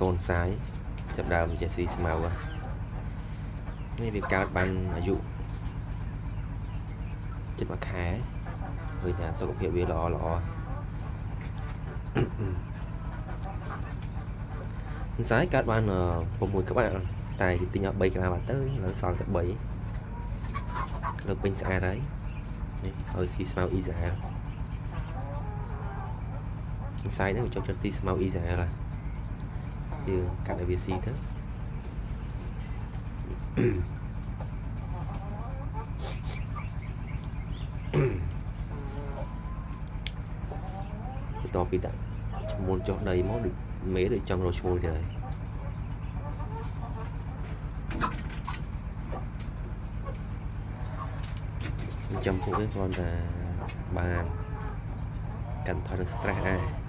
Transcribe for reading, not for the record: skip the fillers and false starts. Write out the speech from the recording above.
cồn sái chập đào mình xì màu rồi này việc cao ban dụ chất mà khá với nhà số hiệu bị lọ sái các bạn một mùi các bạn tài thì nhỏ bay các bạn tới lớn son tập 7 được bên xa đấy hơi xì màu y dạ sai đấy cho xì màu y dạ là như cả đại việt thế to bị đạn muốn cho đầy máu được mấy được trong rồi mùi rồi trong phụ với con là bàn cần thoát được stress